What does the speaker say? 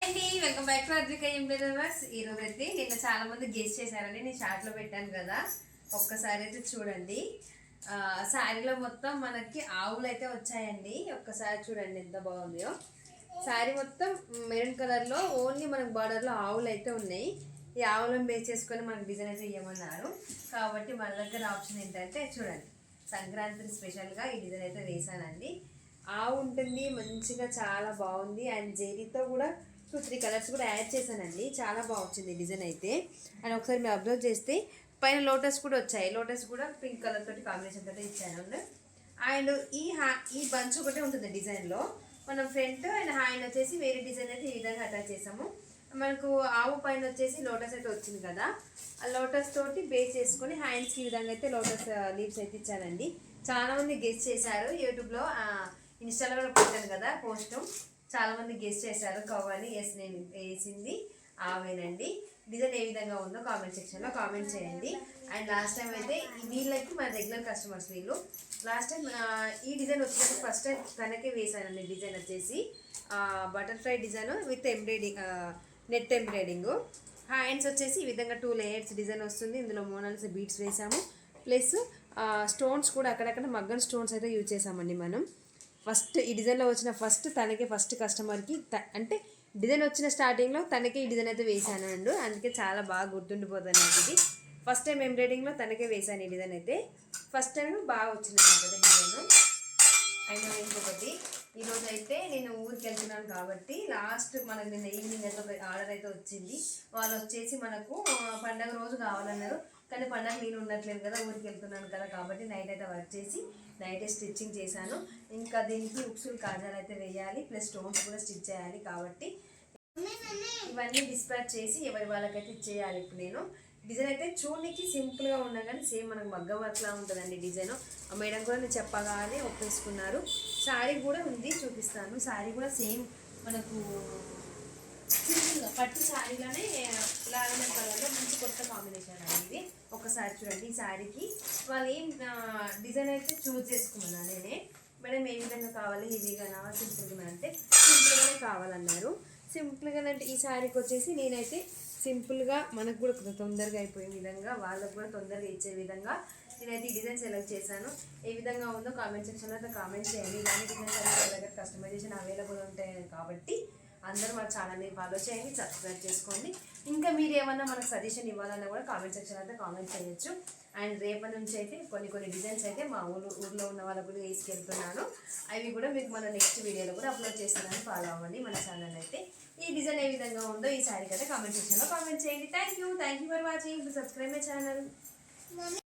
అండి welcome back to Advika embroiders. ఈ రోజు అయితే నిన్న చాలా మంది గెస్ట్ చేశారండి. నేను షార్ట్ లో పెట్టాను కదా, ఒక్కసారి అయితే చూడండి. శారీలో మొత్తం మనకి ఆవులు అయితే వచ్చాయండి. ఒక్కసారి చూడండి ఎంత బాగుందో. శారీ మొత్తం మెరూన్ కలర్ లో ఓన్లీ మనకు బార్డర్ లో ఆవులు అయితే ఉన్నాయి. ఈ ఆవులను బేస్ చేసుకొని మనకు డిజైన్ అయితే ఇవ్వమన్నారు కాబట్టి మన దగ్గర ఆప్షన్ ఏంటంటే చూడండి, సంక్రాంతి స్పెషల్గా ఈ డిజైన్ అయితే వేసానండి. ఆవు ఉంటుంది మంచిగా, చాలా బాగుంది. అండ్ జెరీతో కూడా 2-3 కలర్స్ కూడా యాడ్ చేశానండి. చాలా బాగా వచ్చింది డిజైన్ అయితే. అండ్ ఒకసారి మీరు అబ్జర్వ్ చేస్తే పైన లోటస్ కూడా వచ్చాయి. లోటస్ కూడా పింక్ కలర్ తోటి కాంబినేషన్ తోటి ఇచ్చాను. అండ్ ఈ బంచ్ ఒకటే ఉంటుంది డిజైన్లో. మనం ఫ్రంట్ అండ్ హ్యాండ్ వచ్చేసి వేరే డిజైన్ అయితే ఈ విధంగా అటాచ్ చేసాము. మనకు ఆవు పైన వచ్చేసి లోటస్ అయితే వచ్చింది కదా, ఆ లోటస్ తోటి బేస్ చేసుకొని హ్యాండ్స్కి ఈ విధంగా అయితే లోటస్ లీవ్స్ అయితే ఇచ్చానండి. చాలా మంది గెస్ట్ చేశారు. యూట్యూబ్లో ఇన్స్టాలో కూడా పెట్టాను కదా పోస్ట్, చాలా మంది గెస్ట్ చేశారు కావాలి. ఎస్, నేను వేసింది ఆవేనండి. డిజైన్ ఏ విధంగా ఉందో కామెంట్ సెక్షన్లో కామెంట్ చేయండి. అండ్ లాస్ట్ టైం అయితే వీళ్ళకి మన రెగ్యులర్ కస్టమర్స్ వీళ్ళు. లాస్ట్ టైం ఈ డిజైన్ వచ్చినప్పుడు ఫస్ట్ టైం తనకే వేసానండి. డిజైన్ వచ్చేసి butterfly design with embroidering, net embroidering. Hands వచ్చేసి ఈ విధంగా 2 లేయర్స్ డిజైన్ వస్తుంది. ఇందులో మోనాలిసా బీడ్స్ వేసాము. ప్లస్ స్టోన్స్ కూడా అక్కడక్కడ మగ్గన్ స్టోన్స్ అయితే యూజ్ చేసామండి మనం. ఫస్ట్ ఈ డిజైన్లో వచ్చిన తనకే ఫస్ట్ కస్టమర్కి అంటే డిజైన్ వచ్చిన స్టార్టింగ్లో తనకే ఈ డిజైన్ అయితే వేసాను అండి. అందుకే చాలా బాగా గుర్తుండిపోతుంది నాకు ఇది. ఫస్ట్ టైం ఎంబ్రాయిడింగ్లో తనకే వేసాను ఈ డిజైన్ అయితే. ఫస్ట్ టైం బాగా వచ్చింది నాకు అయితే డిజైన్. అయినా ఇంకొకటి, ఈరోజు అయితే నేను ఊరికి వెళ్తున్నాను కాబట్టి లాస్ట్ మనకు నిన్న ఈవినింగ్ అయితే ఒక ఆర్డర్ అయితే వచ్చింది. వాళ్ళు వచ్చేసి మనకు పండగ రోజు కావాలన్నారు. కానీ పండగ నేను ఉండట్లేదు కదా, ఊరికి వెళ్తున్నాను కదా, కాబట్టి నైట్ అయితే వర్క్ చేసి నైటే స్టిచ్చింగ్ చేశాను. ఇంకా దీనికి ఉక్సులు కాజాలు అయితే వేయాలి, ప్లస్ స్టోన్స్ కూడా స్టిచ్ చేయాలి. కాబట్టి ఇవన్నీ డిస్పాచ్ చేసి ఎవరి వాళ్ళకైతే ఇచ్చేయాలి. ఇప్పుడు నేను డిజైన్ అయితే చూడడానికి సింపుల్గా ఉన్నా కానీ సేమ్ మనకు మగ్గ వర్క్లా ఉంటుందండి డిజైన్. మేడం కూడా నేను చెప్పగానే ఒప్పేసుకున్నారు. శారీ కూడా ఉంది, చూపిస్తాను. శారీ కూడా సేమ్ మనకు సింపుల్గా పట్టు శారీలోనే లావెండర్ కలర్లో మంచి కొత్త కాంబినేషన్ అండి ఇది. ఒకసారి చూడండి. ఈ శారీకి వాళ్ళు ఏం డిజైన్ అయితే చూస్ చేసుకున్నాను నేనే. మేడం ఏ విధంగా కావాలి, హెవీగానా సింపుల్గా అంటే సింపుల్గానే కావాలన్నారు. సింపుల్గా అంటే ఈ శారీకి వచ్చేసి నేనైతే సింపుల్గా మనకు కూడా తొందరగా అయిపోయే విధంగా, వాళ్ళకు కూడా తొందరగా ఇచ్చే విధంగా నేనైతే ఈ డిజైన్ సెలెక్ట్ చేశాను. ఏ విధంగా ఉందో కామెంట్ సెక్షన్లో అయితే కామెంట్ చేయండి. ఇలాంటి డిజైన్స్ అనేది దగ్గర కస్టమైజేషన్ అవైలబుల్ ఉంటాయి కాబట్టి అందరూ మన ఛానల్ని ఫాలో చేయండి, సబ్స్క్రైబ్ చేసుకోండి. ఇంకా మీరు ఏమన్నా మనకు సజెషన్ ఇవ్వాలన్నా కూడా కామెంట్ సెక్షన్ అయితే కామెంట్ చేయొచ్చు. అండ్ రేపటి నుంచి అయితే కొన్ని డిజైన్స్ అయితే మా ఊర్లో ఉన్న వాళ్ళకు కూడా తీసుకెళ్తున్నాను. అవి కూడా మీకు మన నెక్స్ట్ వీడియోలో కూడా అప్లోడ్ చేస్తున్నాను. ఫాలో అవ్వండి మన ఛానల్ అయితే. ఈ డిజైన్ ఏ విధంగా ఉందో ఈ శారీకి అయితే కామెంట్ సెక్షన్లో కామెంట్ చేయండి. Thank you for watching. Subscribe my channel.